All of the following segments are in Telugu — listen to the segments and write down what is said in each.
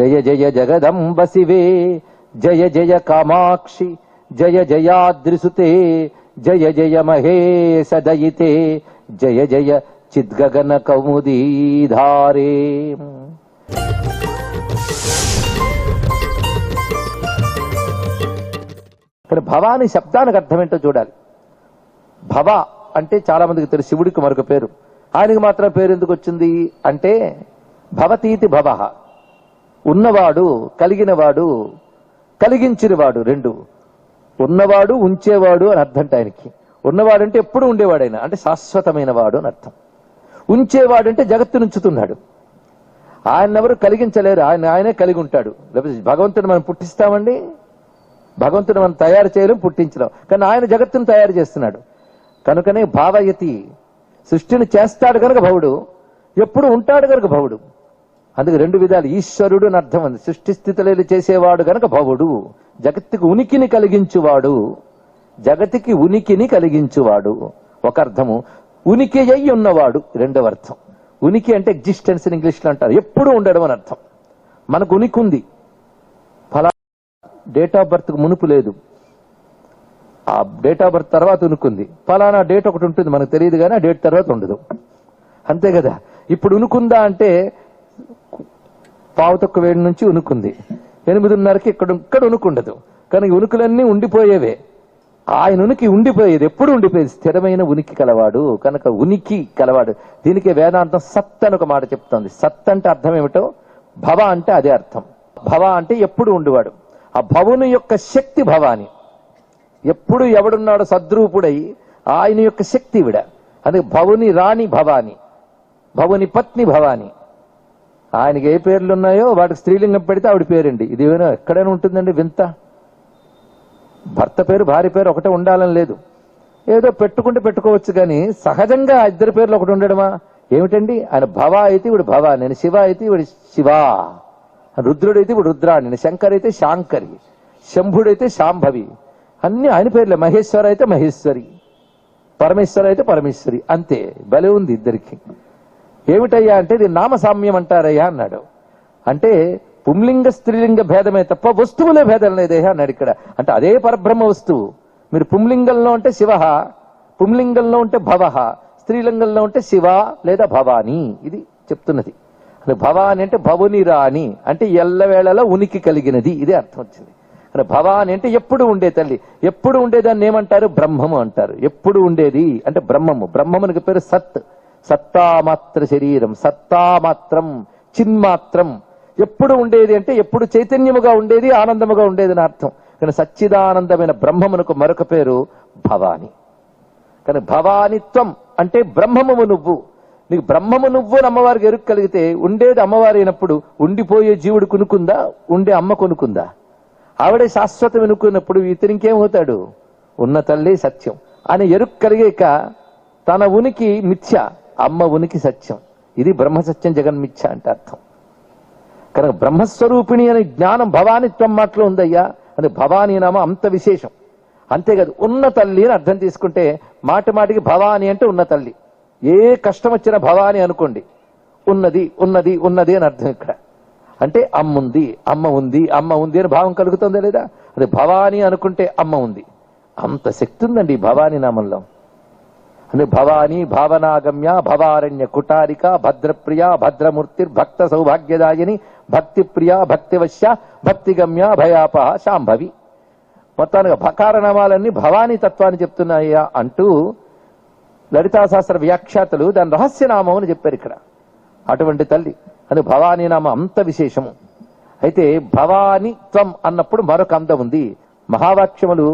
జయ జయ జగదంబ శివే జయ జయ కామాక్షి జయ జయాద్రిసుతే జయ జయ మహేశ దయితే జయ జయ చిద్గగన కౌముదీధారే. ఇక్కడ భవాని శబ్దానికి అర్థం ఏంటో చూడాలి. భవ అంటే చాలా మందికి తెలుసు, శివుడికి మరొక పేరు. ఆయనకి మాత్రం పేరు ఎందుకు వచ్చింది అంటే భవతీతి భవ, ఉన్నవాడు, కలిగినవాడు, కలిగించినవాడు, రెండు. ఉన్నవాడు ఉంచేవాడు అని అర్థం. ఆయనకి ఉన్నవాడు అంటే ఎప్పుడు ఉండేవాడు, ఆయన అంటే శాశ్వతమైన వాడు అని అర్థం. ఉంచేవాడు అంటే జగత్తు నుంచుతున్నాడు. ఆయన ఎవరు కలిగించలేరు, ఆయనే కలిగి ఉంటాడు. లేకపోతే భగవంతుని మనం పుట్టిస్తామండి, భగవంతుని మనం తయారు చేయడం, పుట్టించడం. కానీ ఆయన జగత్తును తయారు చేస్తున్నాడు. కనుకనే భావయతి, సృష్టిని చేస్తాడు కనుక భవుడు, ఎప్పుడు ఉంటాడు కనుక భవుడు. అందుకే రెండు విధాలు, ఈశ్వరుడు అని అర్థం ఉంది. సృష్టి స్థితులు చేసేవాడు గనక భవుడు, జగత్తుకి ఉనికిని కలిగించువాడు, జగతికి ఉనికిని కలిగించువాడు ఒక అర్థము. ఉనికి అయి ఉన్నవాడు రెండవ అర్థం. ఉనికి అంటే ఎగ్జిస్టెన్స్ అని ఇంగ్లీష్లో అంటారు, ఎప్పుడు ఉండడం అని అర్థం. మనకు ఉనికి ఉంది, ఫలా డేట్ ఆఫ్ బర్త్కు మునుపు లేదు, ఆ డేట్ ఆఫ్ బర్త్ తర్వాత ఉనుకుంది. ఫలానా డేట్ ఒకటి ఉంటుంది, మనకు తెలియదు కానీ ఆ డేట్ తర్వాత ఉండదు, అంతే కదా. ఇప్పుడు ఉనుకుందా అంటే పావుతొక్క వేడి నుంచి ఉనుకుంది, 8:30కి ఇక్కడ ఉనుకుండదు. కానీ ఉనుకులన్నీ ఉండిపోయేవే, ఆయన ఉనికి ఉండిపోయేది, ఎప్పుడు ఉండిపోయేది, స్థిరమైన ఉనికి కలవాడు కనుక ఉనికి కలవాడు. దీనికి వేదాంతం సత్ అని ఒక మాట చెప్తోంది. సత్ అంటే అర్థం ఏమిటో, భవ అంటే అదే అర్థం. భవ అంటే ఎప్పుడు ఉండేవాడు. ఆ భవుని యొక్క శక్తి భవాని, ఎప్పుడు ఎవడున్నాడో సద్రూపుడై ఆయన యొక్క శక్తి విడ. అందుకే భవుని రాణి భవాని, భవుని పత్ని భవాని. ఆయనకి ఏ పేర్లు ఉన్నాయో వాటికి స్త్రీలింగం పెడితే ఆవిడ పేరండి. ఇది ఏమైనా ఎక్కడైనా ఉంటుందండి వింత. భర్త పేరు భార్య పేరు ఒకటే ఉండాలని లేదు, ఏదో పెట్టుకుంటే పెట్టుకోవచ్చు. కానీ సహజంగా ఇద్దరి పేర్లు ఒకటి ఉండడమా ఏమిటండి? ఆయన భవ అయితే ఇవిడు భవ, నేను శివ అయితే ఇవిడు శివ, రుద్రుడైతే ఇప్పుడు రుద్రాణి, శంకర్ అయితే శాంకరి, శంభుడైతే శాంభవి, అన్ని ఆయన పేర్లే. మహేశ్వర అయితే మహేశ్వరి, పరమేశ్వర అయితే పరమేశ్వరి, అంతే. భలే ఉంది ఇద్దరికి. ఏమిటయ్యా అంటే ఇది నామసామ్యం అంటారయ్యా అన్నాడు. అంటే పుంలింగ స్త్రీలింగ భేదమే తప్ప వస్తువులే భేదం లేదయ్యా అన్నాడు ఇక్కడ. అంటే అదే పరబ్రహ్మ వస్తువు. మీరు పుంలింగంలో ఉంటే శివ, పుంలింగంలో ఉంటే భవ, స్త్రీలింగంలో ఉంటే శివ లేదా భవాని. ఇది చెప్తున్నది. భవాని అంటే భవుని రాణి, అంటే ఎల్లవేళలో ఉనికి కలిగినది, ఇదే అర్థం వచ్చింది. భవాని అంటే ఎప్పుడు ఉండే తల్లి. ఎప్పుడు ఉండేదాన్ని ఏమంటారు? బ్రహ్మము అంటారు. ఎప్పుడు ఉండేది అంటే బ్రహ్మము. బ్రహ్మమునికి పేరు సత్, సత్తామాత్ర శరీరం, సత్తామాత్రం, చిన్మాత్రం. ఎప్పుడు ఉండేది అంటే ఎప్పుడు చైతన్యముగా ఉండేది, ఆనందముగా ఉండేది అని అర్థం. కానీ సచ్చిదానందమైన బ్రహ్మమునకు మరొక పేరు భవాని. కానీ భవానిత్వం అంటే బ్రహ్మము నువ్వు. నీకు బ్రహ్మము నువ్వు అని అమ్మవారికి ఎరుక కలిగితే ఉండేది అమ్మవారి అయినప్పుడు ఉండిపోయే జీవుడు కొనుక్కుందా, ఉండే అమ్మ కొనుక్కుందా? ఆవిడే శాశ్వతం ఎన్నుకున్నప్పుడు ఇతరు ఇంకేమవుతాడు? ఉన్న తల్లి సత్యం అని ఎరుక కలిగాక తన ఉనికి మిథ్య, అమ్మ ఉనికి సత్యం. ఇది బ్రహ్మసత్యం జగన్మిథ్య అంటే అర్థం. కనుక బ్రహ్మస్వరూపిణి అనే జ్ఞానం భవానిత్వం మాటలో ఉందయ్యా. అది భవానీ నామ అంత విశేషం. అంతేకాదు ఉన్న తల్లి అని అర్థం తీసుకుంటే మాటి మాటికి భవాని అంటే ఉన్న తల్లి. ఏ కష్టం వచ్చినా భవాని అనుకోండి, ఉన్నది ఉన్నది ఉన్నది అని అర్థం. ఇక్కడ అంటే అమ్మ ఉంది, అమ్మ ఉంది, అమ్మ ఉంది అని భావం కలుగుతుందా లేదా? అది భవాని అనుకుంటే అమ్మ ఉంది. అంత శక్తి ఉందండి ఈ భవానీ నామంలో. అంటే భవానీ భావనాగమ్య భవారణ్య కుటారిక భద్రప్రియ భద్రమూర్తి భక్త సౌభాగ్యదాయిని భక్తి ప్రియ భక్తివశ్య భక్తిగమ్య భయాపహ శాంభవి. మొత్తానికి భకారనామాలన్నీ భవానీ తత్వాన్ని చెప్తున్నాయా అంటూ లలితాశాస్త్ర వ్యాఖ్యాతలు దాని రహస్యనామం అని చెప్పారు ఇక్కడ. అటువంటి తల్లి అని భవానీ నామం అంత విశేషము. అయితే భవానిత్వం అన్నప్పుడు మరొక అందం ఉంది. మహావాక్యములు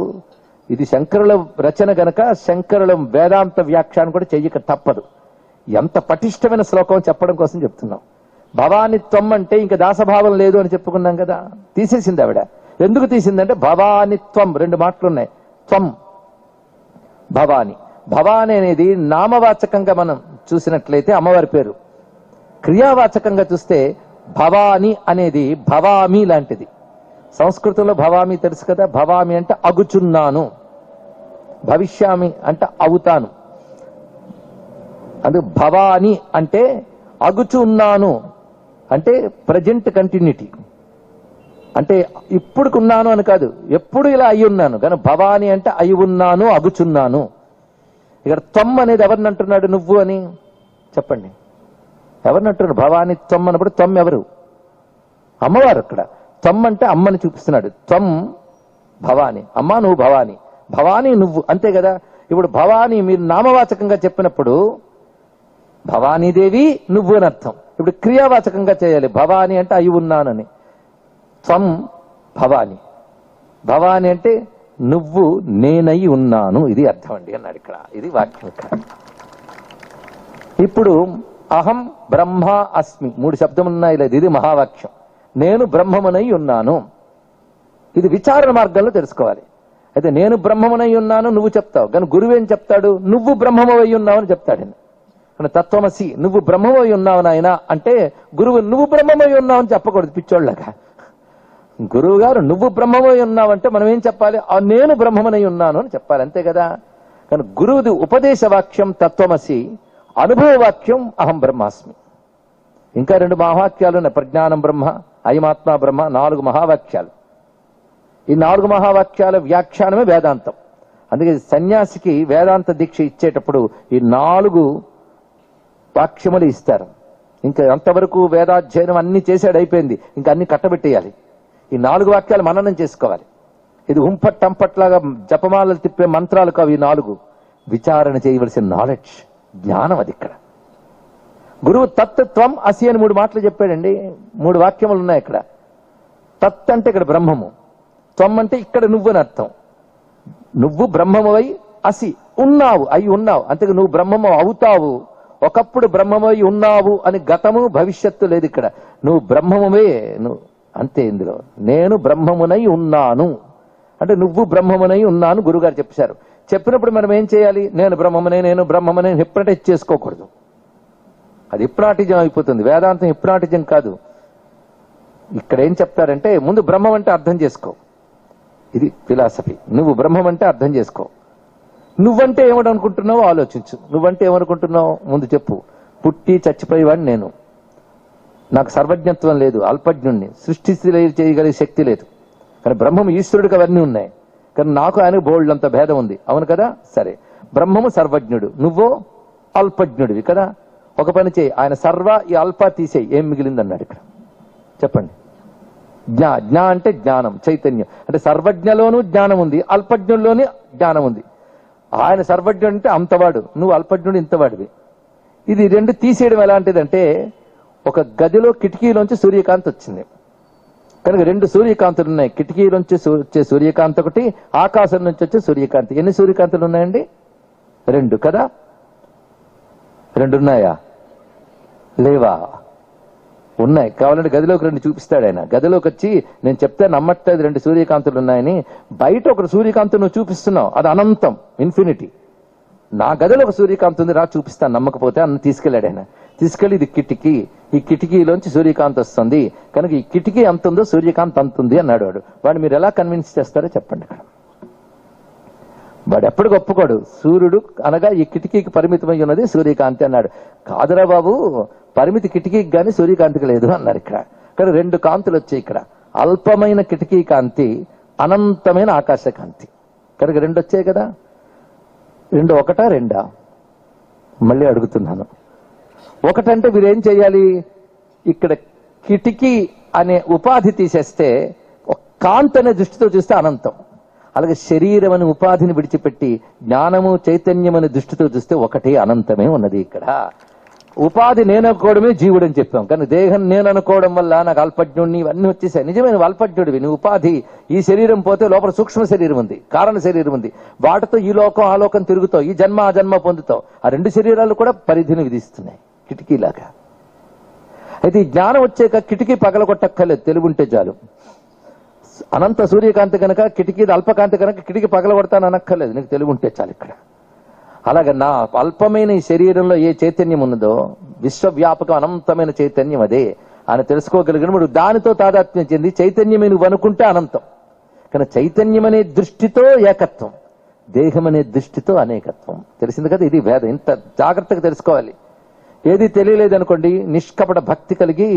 ఇది శంకరుల రచన గనక శంకరుల వేదాంత వ్యాఖ్యానం కూడా చెయ్యక తప్పదు. ఎంత పటిష్టమైన శ్లోకం చెప్పడం కోసం చెప్తున్నాం. భవానిత్వం అంటే ఇంకా దాసభావం లేదు అని చెప్పుకున్నాం కదా, తీసేసింది ఆవిడ. ఎందుకు తీసిందంటే భవానిత్వం రెండు మాటలున్నాయి. త్వం భవాని. భవాని అనేది నామవాచకంగా మనం చూసినట్లయితే అమ్మవారి పేరు. క్రియావాచకంగా చూస్తే భవాని అనేది భవామి లాంటిది. సంస్కృతంలో భవామి తెలుసు కదా, భవామి అంటే అగుచున్నాను, భవిష్యామి అంటే అవుతాను. అందుకు భవాని అంటే అగుచున్నాను అంటే ప్రజెంట్ కంటిన్యూటీ. అంటే ఇప్పుడుకున్నాను అని కాదు, ఎప్పుడు ఇలా అయి ఉన్నాను. కానీ భవాని అంటే అయి ఉన్నాను, అగుచున్నాను. ఇక్కడ త్వం అనేది ఎవరిని అంటున్నాడు? నువ్వు అని చెప్పండి. ఎవరిని అంటున్నాడు? భవాని త్వం అన్నప్పుడు త్వం ఎవరు? అమ్మవారు. అక్కడ త్వం అంటే అమ్మని చూపిస్తున్నాడు. త్వం భవాని, అమ్మ నువ్వు భవాని, భవాని నువ్వు, అంతే కదా. ఇప్పుడు భవాని మీరు నామవాచకంగా చెప్పినప్పుడు భవానీదేవి నువ్వు అని అర్థం. ఇప్పుడు క్రియావాచకంగా చేయాలి. భవాని అంటే అయి ఉన్నానని. త్వం భవాని, భవాని అంటే నువ్వు నేనై ఉన్నాను, ఇది అర్థం అండి అన్నాడు ఇక్కడ. ఇది వాక్యం ఇక్కడ. ఇప్పుడు అహం బ్రహ్మ అస్మి 3 శబ్దములు ఉన్నాయి లేదు, ఇది మహావాక్యం. నేను బ్రహ్మమునై ఉన్నాను, ఇది విచారణ మార్గంలో తెలుసుకోవాలి. అయితే నేను బ్రహ్మమునై ఉన్నాను నువ్వు చెప్తావు, కానీ గురువు ఏం చెప్తాడు? నువ్వు బ్రహ్మమై ఉన్నావు అని చెప్తాడు. కానీ తత్వమసి నువ్వు బ్రహ్మమై ఉన్నావు నాయన అంటే గురువు నువ్వు బ్రహ్మమై ఉన్నావు అని చెప్పకూడదు పిచ్చోళ్ళగా. గురువు గారు నువ్వు బ్రహ్మమై ఉన్నావంటే మనం ఏం చెప్పాలి? నేను బ్రహ్మమనై ఉన్నాను అని చెప్పాలి, అంతే కదా. కానీ గురువుది ఉపదేశ వాక్యం తత్వమసి, అనుభవ వాక్యం అహం బ్రహ్మాస్మి. ఇంకా 2 మహావాక్యాలు ఉన్నాయి, ప్రజ్ఞానం బ్రహ్మ, అయమాత్మ బ్రహ్మ, 4 మహావాక్యాలు. ఈ 4 మహావాక్యాల వ్యాఖ్యానమే వేదాంతం. అందుకే సన్యాసికి వేదాంత దీక్ష ఇచ్చేటప్పుడు ఈ 4 వాక్యములు ఇస్తారు. ఇంకా అంతవరకు వేదాధ్యయనం అన్ని చేసాడు, అయిపోయింది, ఇంకా అన్ని కట్టబెట్టేయాలి. ఈ 4 వాక్యాలు మననం చేసుకోవాలి. ఇది ఉంపట్టంపట్లాగా జపమాలలు తిప్పే మంత్రాలు కావు. ఈ 4 విచారణ చేయవలసిన నాలెడ్జ్, జ్ఞానం అది ఇక్కడ. గురువు తత్వం అసి అని 3 మాటలు చెప్పాడండి. 3 వాక్యములు ఉన్నాయి ఇక్కడ. తత్ అంటే ఇక్కడ బ్రహ్మము, త్వం అంటే ఇక్కడ నువ్వు అని అర్థం. నువ్వు బ్రహ్మమై అసి ఉన్నావు, అయి ఉన్నావు, అంతే. నువ్వు బ్రహ్మము అవుతావు, ఒకప్పుడు బ్రహ్మమై ఉన్నావు అని గతము భవిష్యత్తు లేదు ఇక్కడ. నువ్వు బ్రహ్మమువే, నువ్వు అంతే. ఇందులో నేను బ్రహ్మమునై ఉన్నాను అంటే నువ్వు బ్రహ్మమునై ఉన్నాను గురుగారు చెప్పారు. చెప్పినప్పుడు మనం ఏం చేయాలి? నేను బ్రహ్మమునే హిప్నటైజ్ చేసుకోకూడదు. అది హిప్నాటిజం అయిపోతుంది. వేదాంతం హిప్నాటిజం కాదు. ఇక్కడ ఏం చెప్తారంటే ముందు బ్రహ్మం అంటే అర్థం చేసుకో, ఇది ఫిలాసఫీ. నువ్వు బ్రహ్మం అంటే అర్థం చేసుకో. నువ్వంటే ఏమనుకుంటున్నావో ఆలోచించు. నువ్వంటే ఏమనుకుంటున్నావు ముందు చెప్పు. పుట్టి చచ్చిపోయేవాడిని నేను, నాకు సర్వజ్ఞత్వం లేదు, అల్పజ్ఞుణ్ణి, సృష్టి చేయగలిగే శక్తి లేదు. కానీ బ్రహ్మము ఈశ్వరుడికి అవన్నీ ఉన్నాయి, కానీ నాకు ఆయనకు బోల్డంత భేదం ఉంది, అవును కదా. సరే, బ్రహ్మము సర్వజ్ఞుడు, నువ్వు అల్పజ్ఞుడివి కదా. ఒక పని చేయి, ఆయన సర్వ ఈ అల్ప తీసేయి, ఏం మిగిలింది అన్నాడు ఇక్కడ. చెప్పండి. జ్ఞా అంటే జ్ఞానం, చైతన్యం. అంటే సర్వజ్ఞలోనూ జ్ఞానం ఉంది, అల్పజ్ఞుల్లోని జ్ఞానం ఉంది. ఆయన సర్వజ్ఞుడు అంటే అంతవాడు, నువ్వు అల్పజ్ఞుడు ఇంతవాడివి. ఇది 2 తీసేయడం ఎలాంటిదంటే, ఒక గదిలో కిటికీలోంచి సూర్యకాంతి వచ్చింది కనుక 2 సూర్యకాంతులు ఉన్నాయి. కిటికీలోంచి వచ్చే సూర్యకాంతి ఒకటి, ఆకాశం నుంచి వచ్చే సూర్యకాంతి. ఎన్ని సూర్యకాంతులు ఉన్నాయండి? 2 కదా. 2 ఉన్నాయా? లేవా? ఉన్నాయి. కావాలంటే గదిలోకి 2 చూపిస్తాడు ఆయన. గదిలోకి వచ్చి నేను చెప్తే నమ్మట్లేదు 2 సూర్యకాంతులు ఉన్నాయని. బయట ఒక సూర్యకాంతి నువ్వు చూపిస్తున్నావు, అది అనంతం, ఇన్ఫినిటీ. నా గదిలో ఒక సూర్యకాంతి ఉంది, రా చూపిస్తాను, నమ్మకపోతే అన్న తీసుకెళ్ళాడు ఆయన. తీసుకెళ్ళి ఇది కిటికీ, ఈ కిటికీలోంచి సూర్యకాంతి వస్తుంది కనుక ఈ కిటికీ ఎంత ఉందో సూర్యకాంతి అంత ఉంది అన్నాడు వాడు. వాడు మీరు ఎలా కన్విన్స్ చేస్తారో చెప్పండి అక్కడ. వాడు ఎప్పటికి ఒప్పుకోడు. సూర్యుడు అనగా ఈ కిటికీకి పరిమితమై ఉన్నది సూర్యకాంతి అన్నాడు. కాదురా బాబు, పరిమితి కిటికీకి కానీ సూర్యకాంతికి లేదు అన్నారు ఇక్కడ. కానీ 2 కాంతులు వచ్చాయి ఇక్కడ. అల్పమైన కిటికీ కాంతి, అనంతమైన ఆకాశ కాంతి. కనుక 2 వచ్చాయి కదా. 2 ఒకటా 2? మళ్ళీ అడుగుతున్నాను. ఒకటంటే మీరేం చేయాలి? ఇక్కడ కిటికీ అనే ఉపాధి తీసేస్తే కాంతి అనే దృష్టితో చూస్తే అనంతం. అలాగే శరీరం అనే ఉపాధిని విడిచిపెట్టి జ్ఞానము చైతన్యం అనే దృష్టితో చూస్తే ఒకటే అనంతమే ఉన్నది ఇక్కడ. ఉపాధి నేను అనుకోవడమే జీవుడు అని చెప్పాం, కానీ దేహం నేను అనుకోవడం వల్ల నాకు అల్పజ్ఞుడిని ఇవన్నీ వచ్చేసాయి. నిజమైన అల్పజ్ఞుడివి నువ్వు. ఉపాధి, ఈ శరీరం పోతే లోపల సూక్ష్మ శరీరం ఉంది, కారణ శరీరం ఉంది. వాటితో ఈ లోకం ఆ లోకం తిరుగుతావు, ఈ జన్మ ఆ జన్మ పొందుతావు. ఆ 2 శరీరాలు కూడా పరిధిని విధిస్తున్నాయి కిటికీలాగా. అయితే ఈ జ్ఞానం వచ్చాక కిటికీ పగలగొట్టక్కర్లేదు, తెలుగుంటే చాలు. అనంత సూర్యకాంతి కనుక కిటికీ అల్పకాంతి కనుక కిటికీ పగలగొడతాను అనక్కర్లేదు, నీకు తెలుగుంటే చాలు ఇక్కడ. అలాగే నా అల్పమైన ఈ శరీరంలో ఏ చైతన్యం ఉన్నదో విశ్వవ్యాపకం అనంతమైన చైతన్యం అదే అని తెలుసుకోగలిగినప్పుడు దానితో తాదాత్మ్యం చెంది చైతన్యమే నువ్వు అనుకుంటే అనంతం. కానీ చైతన్యం అనే దృష్టితో ఏకత్వం, దేహం అనే దృష్టితో అనేకత్వం. తెలిసింది కదా. ఇది వేదం. ఇంత జాగ్రత్తగా తెలుసుకోవాలి. ఏది తెలియలేదు అనుకోండి, నిష్కపట భక్తి కలిగి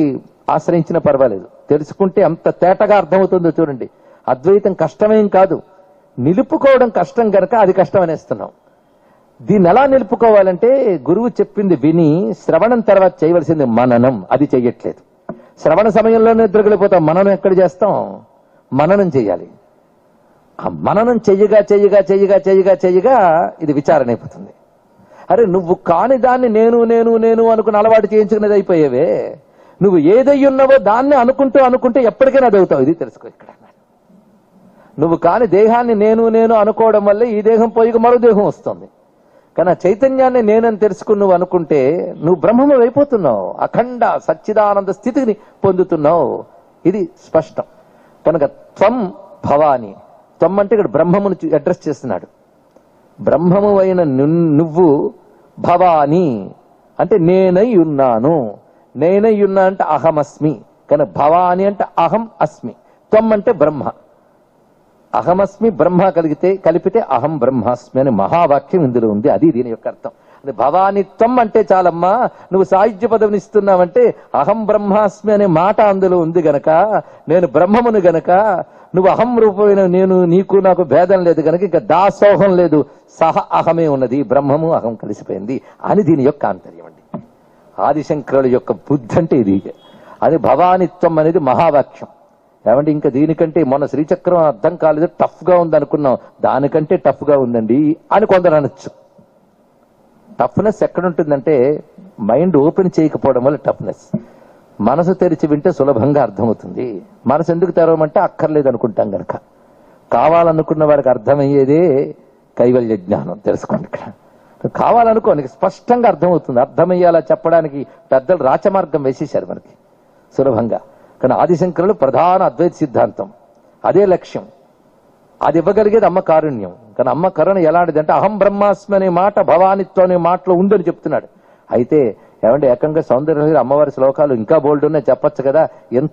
ఆశ్రయించినా పర్వాలేదు, తెలుసుకుంటే అంత తేటగా అర్థమవుతుందో చూడండి. అద్వైతం కష్టమేం కాదు, నిలుపుకోవడం కష్టం గనక అది కష్టం అనేస్తున్నాం. దీన్ని ఎలా నిలుపుకోవాలంటే గురువు చెప్పింది విని శ్రవణం తర్వాత చేయవలసింది మననం. అది చెయ్యట్లేదు. శ్రవణ సమయంలోనే నిద్రగలిపోతాం, మననం ఎక్కడ చేస్తాం? మననం చెయ్యాలి. ఆ మననం చెయ్యగా చెయ్యగా చెయ్యగా చెయ్యగా చెయ్యగా ఇది విచారణ అయిపోతుంది. అరే నువ్వు కాని దాన్ని నేను నేను నేను అనుకుని అలవాటు చేయించుకునేది అయిపోయేవే. నువ్వు ఏదయ్యున్నావో దాన్ని అనుకుంటూ అనుకుంటే ఎప్పటికైనా అది అవుతావు. ఇది తెలుసుకో. ఇక్కడ నువ్వు కాని దేహాన్ని నేను నేను అనుకోవడం వల్ల ఈ దేహం పోయి మరో దేహం వస్తుంది. కానీ ఆ చైతన్యాన్ని నేనని తెలుసుకుని నువ్వు అనుకుంటే నువ్వు బ్రహ్మము అయిపోతున్నావు, అఖండ సచ్చిదానంద స్థితిని పొందుతున్నావు. ఇది స్పష్టం. కనుక త్వం భవాని, త్వం అంటే ఇక్కడ బ్రహ్మమును అడ్రస్ చేస్తున్నాడు. బ్రహ్మము అయిన నువ్వు భవాని అంటే నేనై ఉన్నాను. నేనై ఉన్నా అంటే అహమస్మి. కానీ భవాని అంటే అహం అస్మి. త్వం అంటే బ్రహ్మ. అహమస్మి బ్రహ్మ కలిపితే అహం బ్రహ్మాస్మి అనే మహావాక్యం ఇందులో ఉంది. అది దీని యొక్క అర్థం. అది భవానిత్వం అంటే చాలమ్మా, నువ్వు సాహిత్య పదవిని ఇస్తున్నావంటే అహం బ్రహ్మాస్మి అనే మాట అందులో ఉంది గనక, నేను బ్రహ్మమును గనక, నువ్వు అహం రూపమైన నేను, నీకు నాకు భేదం లేదు గనక ఇక దాసోహం లేదు, సహ అహమే ఉన్నది, బ్రహ్మము అహం కలిసిపోయింది అని దీని యొక్క ఆంతర్యం అండి. ఆదిశంకరుల యొక్క బుద్ధి అంటే ఇది. అది భవానిత్వం అనేది మహావాక్యం. ఏమంటే ఇంకా దీనికంటే మొన్న శ్రీచక్రం అర్థం కాలేదు, టఫ్ గా ఉంది అనుకున్నాం, దానికంటే టఫ్ గా ఉందండి అని కొందరు అనొచ్చు. టఫ్నెస్ ఎక్కడుంటుందంటే మైండ్ ఓపెన్ చేయకపోవడం వల్ల టఫ్నెస్. మనసు తెరిచి వింటే సులభంగా అర్థమవుతుంది. మనసు ఎందుకు తెరవమంటే అక్కర్లేదు అనుకుంటాం గనక. కావాలనుకున్న వారికి అర్థమయ్యేదే కైవల్య జ్ఞానం. తెలుసుకోండి. ఇక్కడ కావాలనుకో నీకు స్పష్టంగా అర్థమవుతుంది. అర్థమయ్యేలా చెప్పడానికి పెద్దలు రాచమార్గం వేసేశారు మనకి సులభంగా. కానీ ఆదిశంకరులు ప్రధాన అద్వైత సిద్ధాంతం అదే లక్ష్యం. అది ఇవ్వగలిగేది అమ్మ కారుణ్యం. కానీ అమ్మ కరుణ ఎలాంటిది అంటే అహం బ్రహ్మాస్మి అనే మాట భవానిత్వం అనే మాటలో ఉందని చెప్తున్నాడు. అయితే ఏమంటే ఏకంగా సౌందర్య అమ్మవారి శ్లోకాలు ఇంకా బోల్డ్ ఉన్నాయి, చెప్పచ్చు కదా,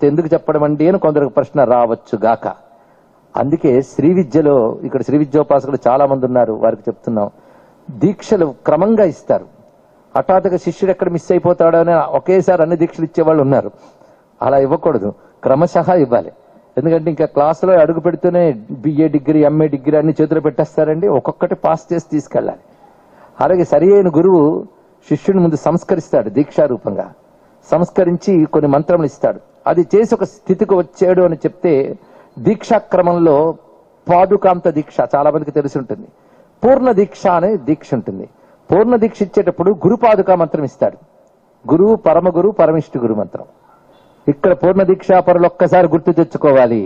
ఎందుకు చెప్పడం అండి అని కొందరికి ప్రశ్న రావచ్చు గాక. అందుకే శ్రీ విద్యలో ఇక్కడ శ్రీ విద్యోపాసకులు చాలా మంది ఉన్నారు, వారికి చెప్తున్నాం, దీక్షలు క్రమంగా ఇస్తారు. హఠాత్తుగా శిష్యుడు ఎక్కడ మిస్ అయిపోతాడో అని ఒకేసారి అన్ని దీక్షలు ఇచ్చేవాళ్ళు ఉన్నారు. అలా ఇవ్వకూడదు, క్రమశః ఇవ్వాలి. ఎందుకంటే ఇంకా క్లాసులో అడుగు పెడుతూనే బిఏ డిగ్రీ ఎంఏ డిగ్రీ అన్ని చేతులు పెట్టేస్తారండి. ఒక్కొక్కటి పాస్ చేసి తీసుకెళ్ళాలి. అలాగే సరి అయిన గురువు శిష్యుని ముందు సంస్కరిస్తాడు, దీక్షారూపంగా సంస్కరించి కొన్ని మంత్రములు ఇస్తాడు. అది చేసి ఒక స్థితికి వచ్చాడు అని చెప్తే దీక్షాక్రమంలో పాదుకాంత దీక్ష చాలా మందికి తెలిసి ఉంటుంది. పూర్ణ దీక్ష అనే దీక్ష ఉంటుంది. పూర్ణ దీక్ష ఇచ్చేటప్పుడు గురు పాదుకా మంత్రం ఇస్తాడు. గురువు పరమగురు పరమిష్టి గురు మంత్రం. ఇక్కడ పూర్ణ దీక్షాపరులు ఒక్కసారి గుర్తు తెచ్చుకోవాలి.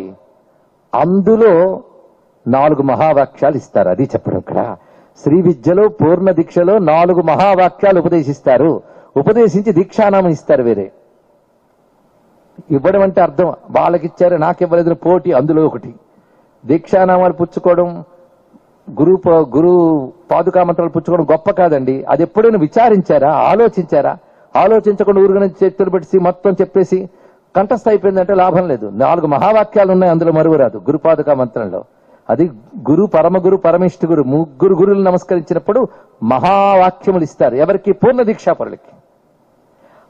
అందులో 4 మహావాక్యాలు ఇస్తారు. అది చెప్పడం ఇక్కడ శ్రీ విద్యలో పూర్ణ దీక్షలో 4 మహావాక్యాలు ఉపదేశిస్తారు. ఉపదేశించి దీక్షానామం ఇస్తారు. వేరే ఇవ్వడం అంటే అర్థం వాళ్ళకిచ్చారు నాకివ్వలేదు పోటీ. అందులో ఒకటి దీక్షానామాలు పుచ్చుకోవడం, గురు పాదుకా మంత్రాలు పుచ్చుకోవడం గొప్ప కాదండి. అది ఎప్పుడైనా విచారించారా, ఆలోచించారా? ఆలోచించకుండా ఊరుగా చేతులు పెట్టి మొత్తం చెప్పేసి కంఠస్థ అయిపోయిందంటే లాభం లేదు. 4 మహావాక్యాలు ఉన్నాయి అందులో, మరువరాదు గురుపాదుకా మంత్రంలో. అది గురు పరమగురు పరమిష్టి గురు 3 గురువులు నమస్కరించినప్పుడు మహావాక్యములు ఇస్తారు. ఎవరికి? పూర్ణ దీక్షాపరులకి.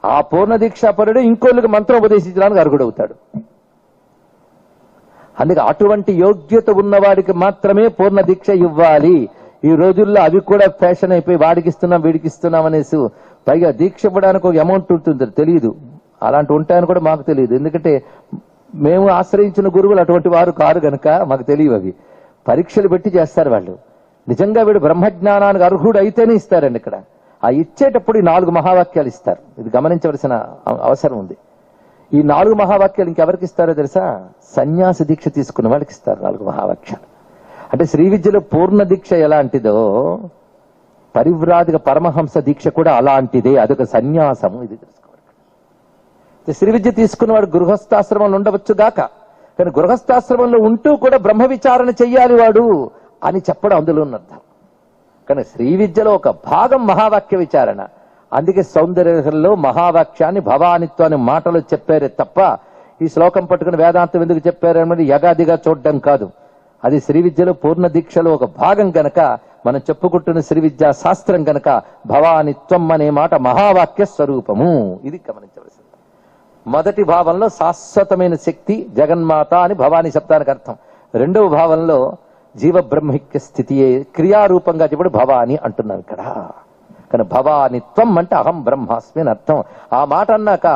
ఆ పూర్ణ దీక్షాపరుడు ఇంకోళ్ళకి మంత్రం ఉపదేశించడానికి అర్హుడవుతాడు. అందుకే అటువంటి యోగ్యత ఉన్నవాడికి మాత్రమే పూర్ణ దీక్ష ఇవ్వాలి. ఈ రోజుల్లో అవి కూడా ఫ్యాషన్ అయిపోయి వాడికి ఇస్తున్నాం వీడికి ఇస్తున్నాం అనేసి, పైగా దీక్ష ఇవ్వడానికి ఒక అమౌంట్ ఉంటుంది, తెలియదు. అలాంటి ఉంటాయని కూడా మాకు తెలియదు. ఎందుకంటే మేము ఆశ్రయించిన గురువులు అటువంటి వారు కారు గనక మాకు తెలియవు. అవి పరీక్షలు పెట్టి చేస్తారు వాళ్ళు. నిజంగా వీడు బ్రహ్మజ్ఞానానికి అర్హుడు అయితేనే ఇస్తారండి. ఇక్కడ ఆ ఇచ్చేటప్పుడు ఈ 4 మహావాక్యాలు ఇస్తారు. ఇది గమనించవలసిన అవసరం ఉంది. ఈ 4 మహావాక్యాలు ఇంకెవరికి ఇస్తారో తెలుసా? సన్యాస దీక్ష తీసుకున్న వాళ్ళకి ఇస్తారు 4 మహావాక్యాలు. అంటే శ్రీ విద్యలో పూర్ణ దీక్ష ఎలాంటిదో పరివ్రాజక పరమహంస దీక్ష కూడా అలాంటిదే. అదొక సన్యాసము. ఇది తెలుసుకోవాలి. శ్రీ విద్య తీసుకున్నవాడు గృహస్థాశ్రమంలో ఉండవచ్చు గాక, కానీ గృహస్థాశ్రమంలో ఉంటూ కూడా బ్రహ్మ విచారణ చెయ్యాలి వాడు అని చెప్పడం అందులో ఉన్నర్థం. కానీ శ్రీ విద్యలో ఒక భాగం మహావాక్య విచారణ. అందుకే సౌందర్యంలో మహావాక్యాన్ని భవానిత్వాన్ని మాటలు చెప్పారే తప్ప ఈ శ్లోకం పట్టుకుని వేదాంతం ఎందుకు చెప్పారని యగాదిగా చూడడం కాదు. అది శ్రీ విద్యలో పూర్ణ దీక్షలో ఒక భాగం గనక, మనం చెప్పుకుంటున్న శ్రీ విద్యా శాస్త్రం గనక భవానిత్వం అనే మాట మహావాక్య స్వరూపము. ఇది గమనించవలసింది. మొదటి భావంలో శాశ్వతమైన శక్తి జగన్మాత అని భవానీ శబ్దానికి అర్థం. రెండవ భావంలో జీవ బ్రహ్మిక్య స్థితియే క్రియారూపంగా చెప్పడు భవాని అంటున్నాం ఇక్కడ. కానీ భవానిత్వం అంటే అహం బ్రహ్మాస్మి అని అర్థం. ఆ మాట అన్నాక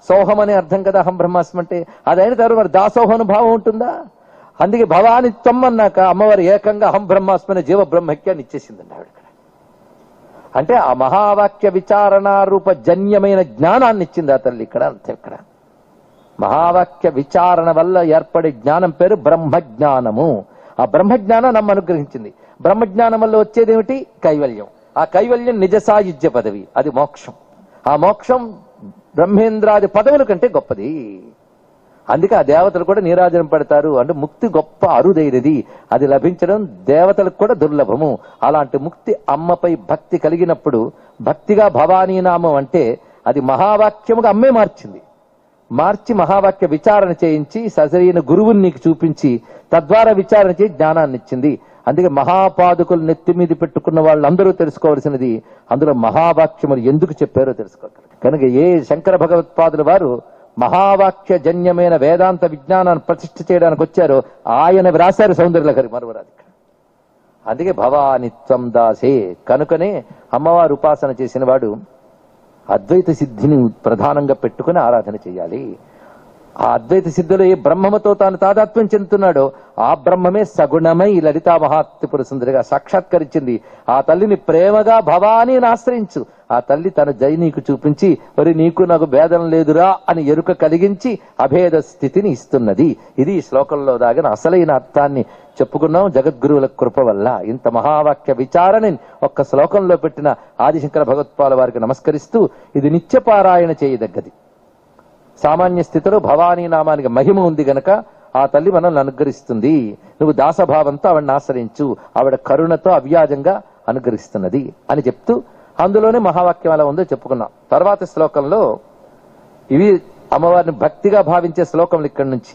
సోహం అనే అర్థం కదా అహం బ్రహ్మాస్మి అంటే. అదైన తర్వాత మరి దాసోహం భావం ఉంటుందా? అందుకే భవానిత్వం అన్నాక అమ్మవారు ఏకంగా అహం బ్రహ్మాస్మి అనే జీవ బ్రహ్మక్యాన్ని ఇచ్చేసిందండి ఆవిడ ఇక్కడ. అంటే ఆ మహావాక్య విచారణ రూప జన్యమైన జ్ఞానాన్ని ఇచ్చింది ఆ తల్లి ఇక్కడ. అంతే ఇక్కడ మహావాక్య విచారణ వల్ల ఏర్పడే జ్ఞానం పేరు బ్రహ్మజ్ఞానము. ఆ బ్రహ్మజ్ఞానం నమ్మ అనుగ్రహించింది. బ్రహ్మజ్ఞానం వల్ల వచ్చేదేమిటి? కైవల్యం. ఆ కైవల్యం నిజ సాయుధ్య పదవి, అది మోక్షం. ఆ మోక్షం బ్రహ్మేంద్రాది పదవుల కంటే గొప్పది. అందుకే ఆ దేవతలు కూడా నీరాజనం పెడతారు. అంటే ముక్తి గొప్ప అరుదైనది, అది లభించడం దేవతలకు కూడా దుర్లభము. అలాంటి ముక్తి అమ్మపై భక్తి కలిగినప్పుడు భక్తిగా భవానీ నామం అంటే అది మహావాక్యముగా అమ్మే మార్చి మహావాక్య విచారణ చేయించి సరైన గురువుని నీకు చూపించి తద్వారా విచారణ చేసి జ్ఞానాన్ని ఇచ్చింది. అందుకే మహాపాదుకులు నెత్తి మీద పెట్టుకున్న వాళ్ళందరూ తెలుసుకోవాల్సినది అందులో మహావాక్యములు ఎందుకు చెప్పారో తెలుసుకోగలరు. కనుక ఏ శంకర భగవత్పాదుల వారు మహావాక్య జన్యమైన వేదాంత విజ్ఞానాన్ని ప్రతిష్ఠ చేయడానికి వచ్చారో ఆయన వ్రాసారు సౌందర్యలహరి, మరువరాదు. అందుకే భవానిత్వం దాసే. కనుకనే అమ్మవారు ఉపాసన చేసిన వాడు అద్వైత సిద్ధిని ప్రధానంగా పెట్టుకుని ఆరాధన చేయాలి. ఆ అద్వైత సిద్ధిలో ఏ బ్రహ్మముతో తాను తాదాత్మ్యం చెందుతున్నాడో ఆ బ్రహ్మమే సగుణమై లలితా మహాత్రిపుర సుందరిగా సాక్షాత్కరించింది. ఆ తల్లిని ప్రేమగా భవానీని ఆశ్రయించు. ఆ తల్లి తన జై నీకు చూపించి మరి నీకు నాకు భేదం లేదురా అని ఎరుక కలిగించి అభేద స్థితిని ఇస్తున్నది. ఇది ఈ శ్లోకంలో దాగిన అసలైన అర్థాన్ని చెప్పుకున్నాం. జగద్గురువుల కృప వల్ల ఇంత మహావాక్య విచారణని ఒక్క శ్లోకంలో పెట్టిన ఆదిశంకర భగవత్పాల వారికి నమస్కరిస్తూ ఇది నిత్యపారాయణ చేయదగ్గది. సామాన్య స్థితిలో భవానీ నామానికి మహిమ ఉంది గనక ఆ తల్లి మనల్ని అనుగ్రహిస్తుంది. నువ్వు దాసభావంతో ఆవిడని ఆశ్రయించు, ఆవిడ కరుణతో అవ్యాజంగా అనుగ్రహిస్తున్నది అని చెప్తూ అందులోనే మహావాక్యం ఎలా ఉందో చెప్పుకున్నాం. తర్వాత శ్లోకంలో ఇవి అమ్మవారిని భక్తిగా భావించే శ్లోకములు ఇక్కడి నుంచి.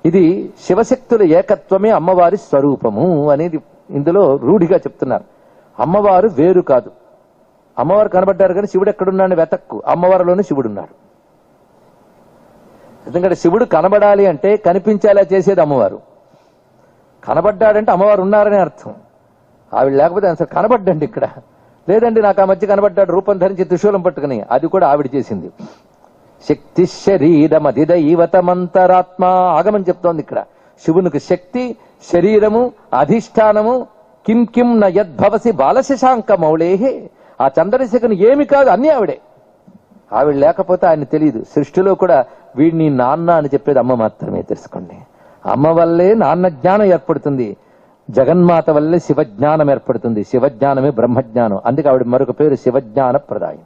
ఇది శివశక్తుల ఏకత్వమే అమ్మవారి స్వరూపము అనేది ఇందులో రూఢిగా చెప్తున్నారు. అమ్మవారు వేరు కాదు. అమ్మవారు కనబడ్డారు కానీ శివుడు ఎక్కడున్నాడని వెతక్కు, అమ్మవారిలోనే శివుడున్నాడు. ఎందుకంటే శివుడు కనబడాలి అంటే కనిపించేలా చేసేది అమ్మవారు. కనబడ్డాడంటే అమ్మవారు ఉన్నారని అర్థం. ఆవిడ లేకపోతే అసలు కనబడ్డండి ఇక్కడ. లేదండి నాకు ఆ మధ్య కనబడ్డాడు రూపం ధరించి త్రిశూలం పట్టుకుని, అది కూడా ఆవిడ చేసింది. శక్తి శరీరమది దైవతమంతరాత్మ ఆగమని చెప్తోంది ఇక్కడ. శివునికి శక్తి, శరీరము, అధిష్టానము. కిం కిం న యద్భవసి బాలశశాంక మౌళేహే. ఆ చంద్రశేఖరుని ఏమి కాదు, అన్నీ ఆవిడే. ఆవిడ లేకపోతే ఆయన తెలియదు. సృష్టిలో కూడా వీడిని నాన్న అని చెప్పేది అమ్మ మాత్రమే. తెలుసుకోండి, అమ్మ వల్లే నాన్న జ్ఞానం ఏర్పడుతుంది. జగన్మాత వల్లే శివజ్ఞానం ఏర్పడుతుంది. శివజ్ఞానమే బ్రహ్మజ్ఞానం. అందుకే ఆవిడ మరొక పేరు శివజ్ఞాన ప్రదాయం.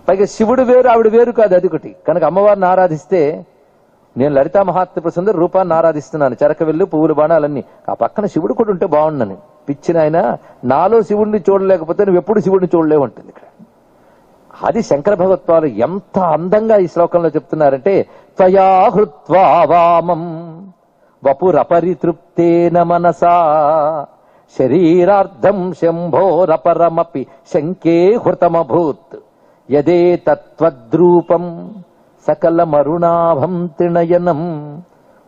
పైగా శివుడు వేరు ఆవిడ వేరు కాదు, అది ఒకటి. కనుక అమ్మవారిని ఆరాధిస్తే నేను లలితా మహాత్రిపుర సుందరి రూపాన్ని ఆరాధిస్తున్నాను, చెరకవెల్లు పువ్వులు బాణాలన్నీ. ఆ పక్కన శివుడు కూడా ఉంటే బాగుండని పిచ్చిన ఆయన నాలో శివుడిని చూడలేకపోతే నువ్వు ఎప్పుడు శివుడిని చూడలేవు ఉంటుంది ఇక్కడ. అది శంకర భగవత్పాలు ఎంత అందంగా ఈ శ్లోకంలో చెప్తున్నారంటే త్వయా హృత్వా వామం వపురపరితృప్తేన మనసా శరీరార్థం శంభోరపరమపి శంకే హృతమభూత్ యదే తత్వద్రూపం సకలమరుణాభం త్రినయనం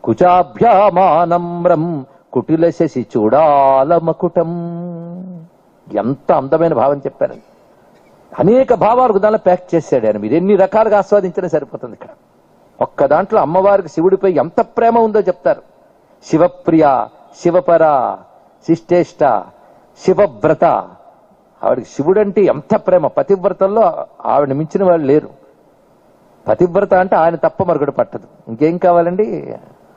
కుచాభ్యామానమ్రం కుటిల శశి చూడాలమకుటం. ఎంత అందమైన భావం చెప్పారండి. అనేక భావాలకు దానిలో ప్యాక్ చేశాడు ఆయన. మీరు ఎన్ని రకాలుగా ఆస్వాదించినా సరిపోతుంది. ఇక్కడ ఒక్క దాంట్లో అమ్మవారికి శివుడిపై ఎంత ప్రేమ ఉందో చెప్తారు. శివప్రియ, శివపర, శిష్టేష్ట, శివవ్రత. ఆవిడకి శివుడంటే ఎంత ప్రేమ. పతివ్రతల్లో ఆవిడ మించిన వాళ్ళు లేరు. పతివ్రత అంటే ఆయన తప్ప మరొకటి పట్టదు. ఇంకేం కావాలండి?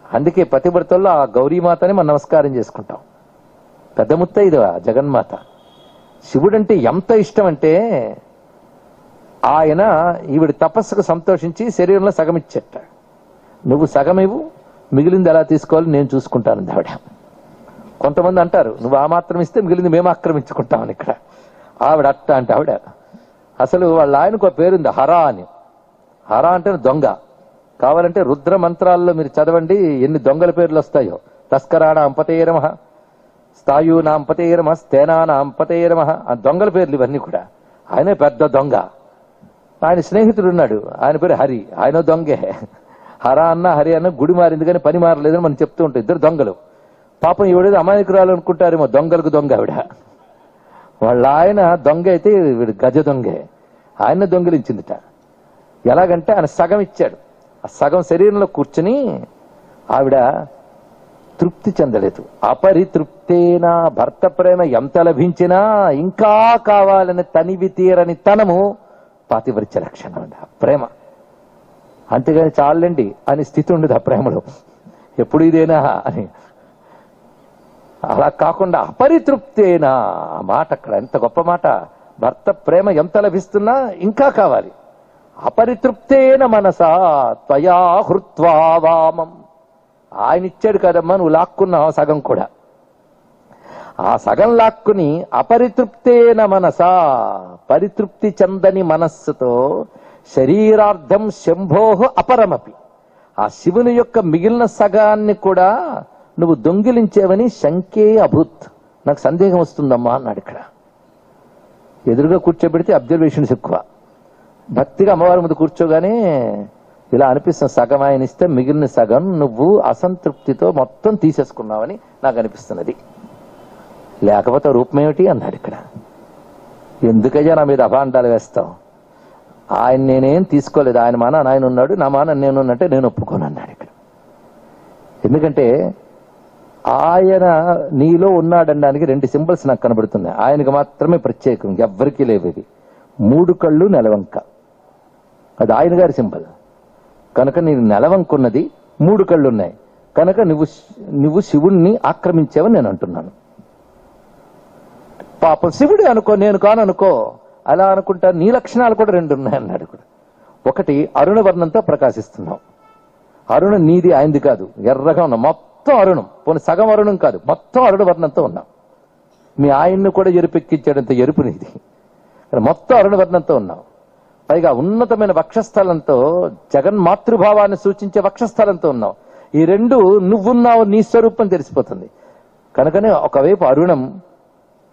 అందుకే పతివ్రతల్లో ఆ గౌరీమాతని మనం నమస్కారం చేసుకుంటాం. పెద్ద ముత్తైదు జగన్మాత. శివుడంటే ఎంత ఇష్టం అంటే ఆయన ఈవిడ తపస్సుకు సంతోషించి శరీరంలో సగం ఇచ్చేట. నువ్వు సగం ఇవ్వు, మిగిలింది ఎలా తీసుకోవాలి నేను చూసుకుంటాను ఆవిడ. కొంతమంది అంటారు నువ్వు ఆ మాత్రం ఇస్తే మిగిలింది మేము ఆక్రమించుకుంటామని. ఇక్కడ ఆవిడ అట్ట అంటే ఆవిడ అసలు వాళ్ళ ఆయనకు పేరుంది హరా అని. హరా అంటే దొంగ. కావాలంటే రుద్ర మంత్రాల్లో మీరు చదవండి ఎన్ని దొంగల పేర్లు వస్తాయో. తస్కరాణాం పతయే నమః, స్థాయూనాం పతయే నమః, స్థేనానాం పతయే నమః. ఆ దొంగల పేర్లు ఇవన్నీ కూడా. ఆయనే పెద్ద దొంగ. ఆయన స్నేహితుడు ఉన్నాడు, ఆయన పేరు హరి, ఆయన దొంగే. హర అన్న హరి అన్న గుడి మారింది కానీ పని మారలేదని మనం చెప్తూ ఉంటాం. ఇద్దరు దొంగలు. పాపం ఈవిడేదో అమాయకురాలు అనుకుంటారేమో, దొంగలకు దొంగ ఆవిడ. వాళ్ళ ఆయన దొంగ అయితే వీడు గజ దొంగే. ఆయన దొంగిలించిందిట. ఎలాగంటే ఆయన సగం ఇచ్చాడు, ఆ సగం శరీరంలో కూర్చుని ఆవిడ తృప్తి చెందలేదు. అపరితృప్తేనా, భర్త ప్రేమ ఎంత లభించినా ఇంకా కావాలని తనివి తీరని తనము పాతివ్రత్య లక్షణం అండి ఆ ప్రేమ. అంతేగాని చాలండి అని స్థితి ఉండదు ఆ ప్రేమలో, ఎప్పుడు ఇదేనా అని. అలా కాకుండా అపరితృప్తేనా, ఆ మాట అక్కడ ఎంత గొప్ప మాట. భర్త ప్రేమ ఎంత లభిస్తున్నా ఇంకా కావాలి. అపరితృప్తేన మనసా త్వయా హృత్వా వామం. ఆయన ఇచ్చాడు కదమ్మా, నువ్వు లాక్కున్నావు సగం కూడా. ఆ సగం లాక్కుని అపరితృప్తేన మనసా, పరితృప్తి చెందని మనస్సుతో శరీరార్థం శంభోహ అపరమపి, ఆ శివుని యొక్క మిగిలిన సగాన్ని కూడా నువ్వు దొంగిలించేవని శంకే అభూత్, నాకు సందేహం వస్తుందమ్మా అన్నాడు. ఇక్కడ ఎదురుగా కూర్చోబెడితే అబ్జర్వేషన్స్ ఎక్కువ. భక్తిగా అమ్మవారి ముందు కూర్చోగానే ఇలా అనిపిస్తుంది, సగం ఆయన ఇస్తే మిగిలిన సగం నువ్వు అసంతృప్తితో మొత్తం తీసేసుకున్నావని నాకు అనిపిస్తున్నది. లేకపోతే రూపం ఏమిటి అన్నాడు ఇక్కడ. ఎందుకయ్యా నా మీద అభాండాలు వేస్తావు? ఆయన నేనేం తీసుకోలేదు, ఆయన మాన ఆయన ఉన్నాడు, నా మాన నేను ఉన్నట్టే నేను ఒప్పుకోను అన్నాడు ఇక్కడ. ఎందుకంటే ఆయన నీలో ఉన్నాడనడానికి రెండు సింబల్స్ నాకు కనబడుతున్నాయి. ఆయనకు మాత్రమే ప్రత్యేకం, ఎవ్వరికీ లేవు ఇవి. 3 కళ్ళు నెలవంక, అది ఆయన గారి సింబల్. కనుక నీకు నెలవంకున్నది, 3 కళ్ళు ఉన్నాయి కనుక నువ్వు శివుణ్ణి ఆక్రమించావని నేను అంటున్నాను. పాపం శివుడే అనుకో, నేను కాను అనుకో, అలా అనుకుంటా. నీ లక్షణాలు కూడా 2 ఉన్నాయన్నాడు కూడా. ఒకటి అరుణ వర్ణంతో ప్రకాశిస్తున్నావు. అరుణం నీది ఆయనది కాదు, ఎర్రగా ఉన్నావు, మొత్తం అరుణం. పోనీ సగం అరుణం కాదు, మొత్తం అరుణ వర్ణంతో ఉన్నావు. మీ ఆయన్ని కూడా ఎరుపెక్కించాడంత ఎరుపు నీది, మొత్తం అరుణ వర్ణంతో ఉన్నావు. పైగా ఉన్నతమైన వక్షస్థలంతో, జగన్మాతృభావాన్ని సూచించే వక్షస్థలంతో ఉన్నావు. ఈ 2 నువ్వున్నావు, నీ స్వరూపం తెలిసిపోతుంది. కనుకనే ఒకవైపు అరుణం,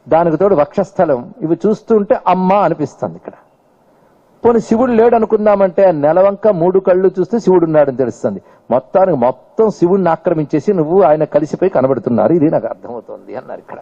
దానికి తోడు వక్షస్థలం, ఇవి చూస్తుంటే అమ్మ అనిపిస్తుంది ఇక్కడ. పోనీ శివుడు లేడు అనుకుందామంటే నెలవంక 3 కళ్ళు చూస్తే శివుడు ఉన్నాడని తెలుస్తుంది. మొత్తం శివుడిని ఆక్రమించేసి నువ్వు ఆయన కలిసిపోయి కనబడుతున్నారు, ఇది నాకు అర్థమవుతోంది అన్నారు ఇక్కడ.